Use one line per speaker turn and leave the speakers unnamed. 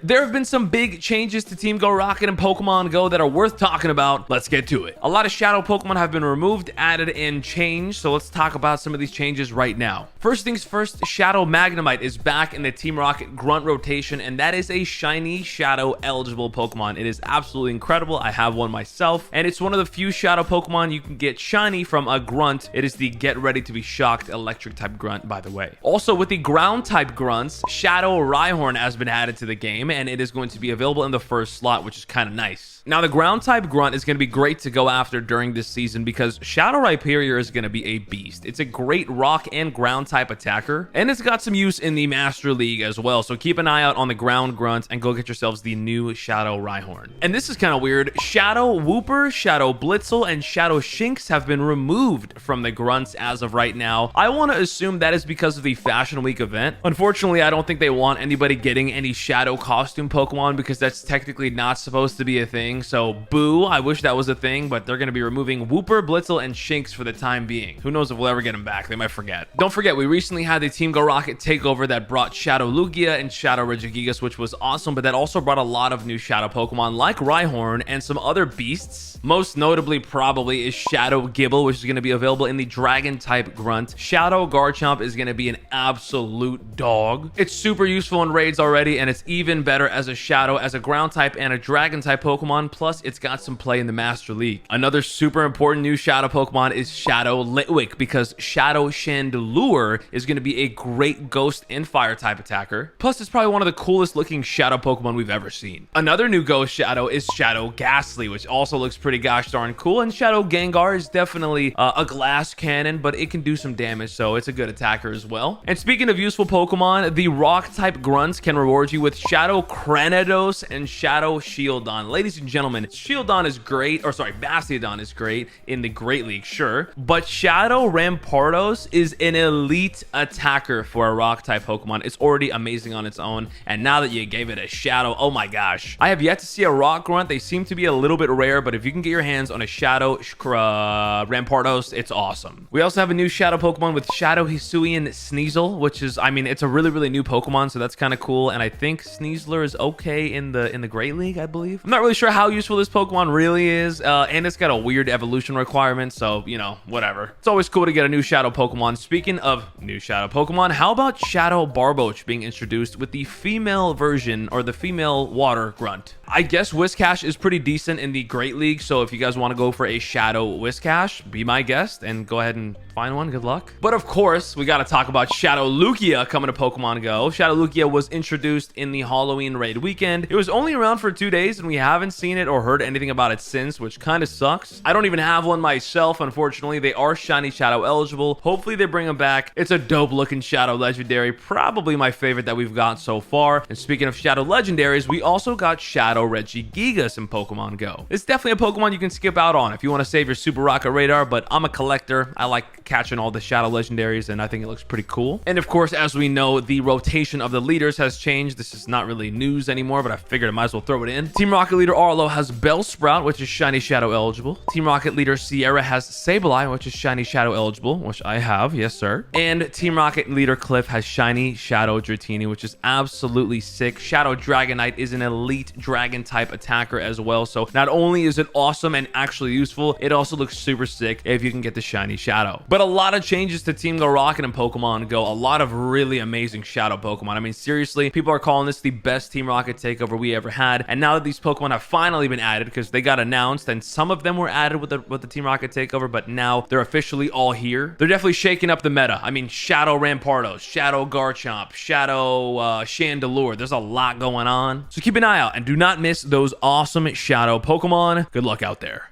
There have been some big changes to Team Go Rocket and Pokemon Go that are worth talking about. Let's get to it. A lot of Shadow Pokemon have been removed, added, and changed, so let's talk about some of these changes right now. First things first, Shadow Magnemite is back in the Team Rocket Grunt rotation, and that is a Shiny Shadow eligible Pokemon. It is absolutely incredible. I have one myself, and it's one of the few Shadow Pokemon you can get Shiny from a Grunt. It is the Get Ready to be Shocked electric type Grunt, by the way. Also, with the ground type Grunts, Shadow Rhyhorn has been added to the game, and it is going to be available in the first slot, which is kind of nice. Now, the ground type Grunt is going to be great to go after during this season because Shadow Rhyperior is going to be a beast. It's a great rock and ground type attacker, and it's got some use in the Master League as well, so keep an eye out on the ground Grunt and go get yourselves the new Shadow Rhyhorn. And this is kind of weird. Shadow Wooper, Shadow Blitzel, and Shadow Shinx have been removed from the Grunts as of right now. I want to assume that is because of the Fashion Week event. Unfortunately, I don't think they want anybody getting any Shadow costume Pokemon because that's technically not supposed to be a thing. So boo, I wish that was a thing, but they're going to be removing Wooper, Blitzel, and Shinx for the time being. Who knows if we'll ever get them back. They might forget. Don't forget, we recently had the Team Go Rocket takeover that brought Shadow Lugia and Shadow Regigigas, which was awesome, but that also brought a lot of new Shadow Pokemon like Rhyhorn and some other beasts. Most notably probably is Shadow Gibble, which is going to be available in the Dragon type Grunt. Shadow Garchomp is going to be an absolute dog. It's super useful in raids already, and it's even better as a Shadow, as a ground type, and a Dragon type Pokemon. Plus, it's got some play in the Master League. Another super important new Shadow Pokemon is Shadow Litwick, because Shadow Chandelure is going to be a great Ghost and Fire type attacker. Plus, it's probably one of the coolest looking Shadow Pokemon we've ever seen. Another new Ghost Shadow is Shadow Ghastly, which also looks pretty gosh darn cool. And Shadow Gengar is definitely a glass cannon, but it can do some damage, so it's a good attacker as well. And speaking of useful Pokemon, the Rock type Grunts can reward you with Shadow Cranidos and Shadow Shieldon. Ladies and gentlemen, Shieldon is great, or sorry, Bastiodon is great in the Great League, sure, but Shadow Rampardos is an elite attacker for a rock type Pokemon. It's already amazing on its own, and now that you gave it a Shadow, oh my gosh. I have yet to see a rock Grunt. They seem to be a little bit rare, but if you can get your hands on a Shadow Rampardos, it's awesome. We also have a new Shadow Pokemon with Shadow Hisuian Sneasel, which is, I mean, it's a really new Pokemon, so that's kind of cool, and I think Sneasler is okay in the Great League, I believe. I'm not really sure how useful this Pokemon really is, and it's got a weird evolution requirement, so, you know, whatever. It's always cool to get a new Shadow Pokemon. Speaking of new Shadow Pokemon, how about Shadow Barboach being introduced with the female version, or the female water Grunt? I guess Whiscash is pretty decent in the Great League, so if you guys want to go for a Shadow Whiscash, be my guest and go ahead and find one. Good luck. But of course, we got to talk about Shadow Lugia coming to Pokemon Go. Shadow Lugia was introduced in the Halloween raid weekend. It was only around for 2 days, and we haven't seen it or heard anything about it since, which kind of sucks. I don't even have one myself, unfortunately. They are Shiny Shadow eligible. Hopefully they bring them back. It's a dope looking Shadow Legendary, probably my favorite that we've got so far. And speaking of Shadow Legendaries, we also got Shadow Regigigas in Pokemon Go. It's definitely a Pokemon you can skip out on if you want to save your Super Rocket radar, but I'm a collector. I like catching all the Shadow Legendaries, and I think it looks pretty cool. And of course, as we know, the rotation of the leaders has changed. This is not really news anymore, but I figured I might as well throw it in. Team Rocket leader Arlo has Bellsprout, which is Shiny Shadow eligible. Team Rocket leader Sierra has Sableye, which is Shiny Shadow eligible, which I have, yes sir. And Team Rocket leader Cliff has Shiny Shadow Dratini, which is absolutely sick. Shadow Dragonite is an elite dragon type attacker as well, so not only is it awesome and actually useful, it also looks super sick if you can get the Shiny Shadow. But a lot of changes to Team Go Rocket and Pokemon Go, a lot of really amazing Shadow Pokemon. I mean, seriously, people are calling this the best Team Rocket takeover we ever had, and now that these Pokemon have finally been added, because they got announced and some of them were added with the Team Rocket takeover, but now they're officially all here. They're definitely shaking up the meta. I mean, Shadow Rampardos, Shadow Garchomp, Shadow Chandelure. There's a lot going on, so keep an eye out and do not miss those awesome Shadow Pokemon. Good luck out there.